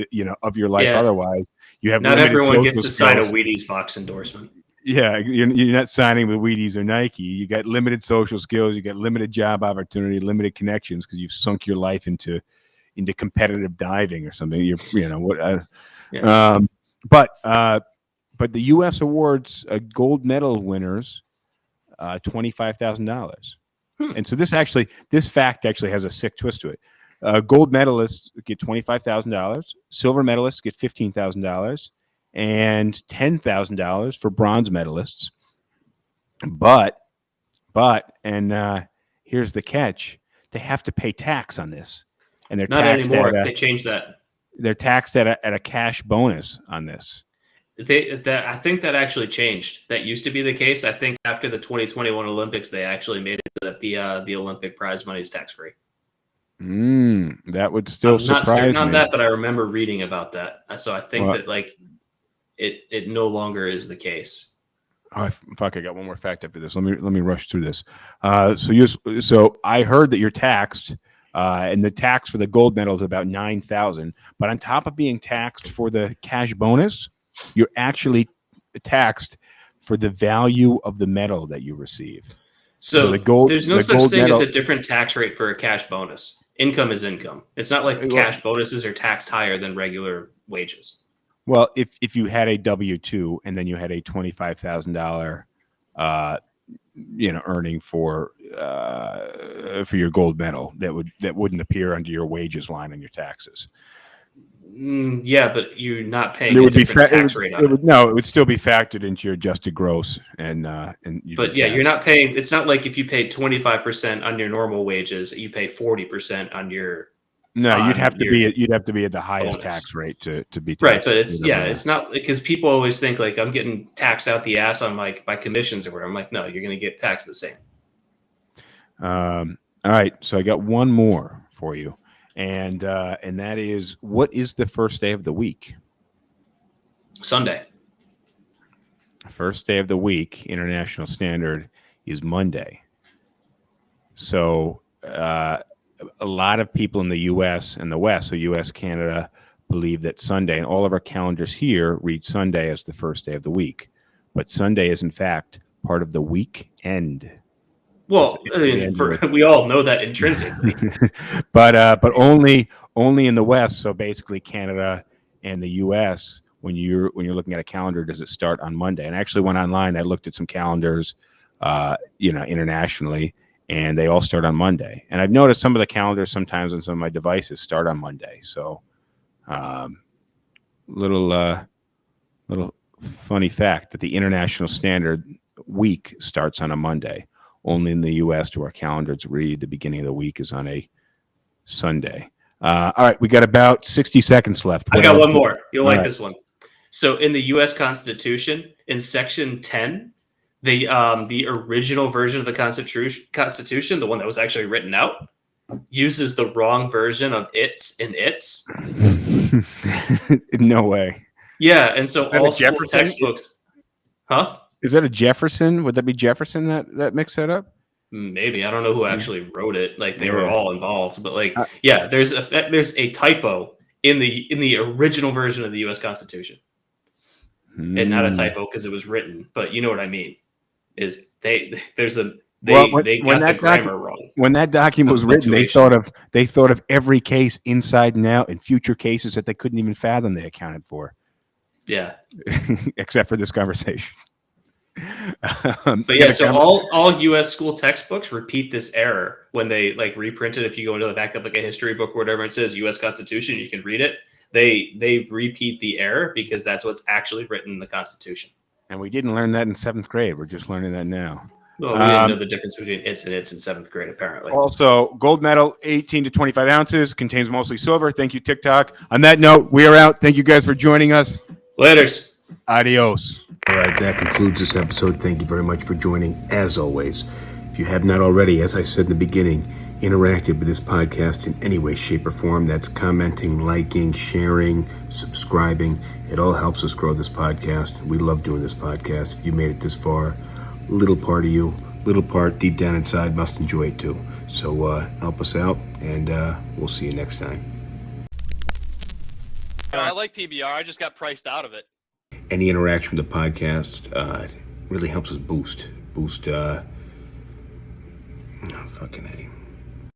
of your life. Yeah. Otherwise, you have Not limited everyone gets social to sign a skills. Wheaties box endorsement. Yeah, you're not signing with Wheaties or Nike. You got limited social skills. You got limited job opportunity, limited connections because you've sunk your life into competitive diving or something. Yeah. But the U.S. awards gold medal winners $25,000. And so this fact actually has a sick twist to it. Gold medalists get $25,000. Silver medalists get $15,000. And $10,000 for bronze medalists. But here's the catch: they have to pay tax on this, and they're Not taxed anymore. They changed that. They're taxed at a cash bonus on this. I think that actually changed. That used to be the case. I think after the 2021 Olympics, they actually made it so that the Olympic prize money is tax free. That would still I'm not surprise certain on me. that, but I remember reading about that. So I think that like it no longer is the case. Oh, fuck! I got one more fact after this. Let me rush through this. So I heard that you're taxed, and the tax for the gold medal is about $9,000. But on top of being taxed for the cash bonus, you're actually taxed for the value of the medal that you receive. So there's no such thing as a different tax rate for a cash bonus. Income is income. It's not like cash bonuses are taxed higher than regular wages. Well, if you had a W-2 and then you had a $25,000, earning for your gold medal, that wouldn't appear under your wages line on your taxes. Yeah, but you're not paying a different tax rate on it. No, it would still be factored into your adjusted gross, but yeah, you're not paying. It's not like if you paid 25% on your normal wages, you pay 40% on your. No, you'd have to be at the highest bonus. Tax rate to be taxed. Right, but it's not because people always think like I'm getting taxed out the ass on my commissions or whatever. I'm like, no, you're going to get taxed the same. All right, so I got one more for you, and that is, what is the first day of the week? Sunday. First day of the week, International Standard, is Monday. So a lot of people in the U.S. and the West, so U.S., Canada, believe that Sunday, and all of our calendars here read Sunday as the first day of the week. But Sunday is, in fact, part of the weekend. Well, we all know that intrinsically. but only in the West. So basically, Canada and the U.S., when you're looking at a calendar, does it start on Monday? And I actually went online. I looked at some calendars, internationally, and they all start on Monday. And I've noticed some of the calendars sometimes on some of my devices start on Monday. So, little funny fact that the International Standard week starts on a Monday. Only in the U.S. do our calendars read the beginning of the week is on a Sunday. All right, we got about 60 seconds left. I got one more. You'll like this one. So in the U.S. Constitution, in Section 10, the original version of the Constitution, the one that was actually written out, uses the wrong version of its in its. No way. Yeah, and so all school textbooks. Huh? Is that a Jefferson? Would that be Jefferson that mixed that up? Maybe. I don't know who actually wrote it. Like they were all involved, but there's a typo in the original version of the U.S. Constitution. and not a typo because it was written, but you know what I mean. Is they got the grammar wrong. When that document was written, they thought of every case inside and out, and future cases that they couldn't even fathom they accounted for. Yeah, except for this conversation. But yeah, so all U.S. school textbooks repeat this error when they like reprint it. If you go into the back of like a history book or whatever, it says U.S. Constitution, you can read it. They repeat the error because that's what's actually written in the Constitution. And we didn't learn that in 7th grade. We're just learning that now. Well, we didn't know the difference between its and its in 7th grade, apparently. Also, gold medal, 18 to 25 ounces, contains mostly silver. Thank you, TikTok. On that note, we are out. Thank you guys for joining us. Laters. Adios. All right, that concludes this episode. Thank you very much for joining. As always, if you have not already, as I said in the beginning, interacted with this podcast in any way, shape, or form, that's commenting, liking, sharing, subscribing. It all helps us grow this podcast. We love doing this podcast. If you made it this far, little part of you, little part deep down inside must enjoy it too. So help us out, and we'll see you next time. I like PBR. I just got priced out of it. Any interaction with the podcast really helps us boost. Fucking A.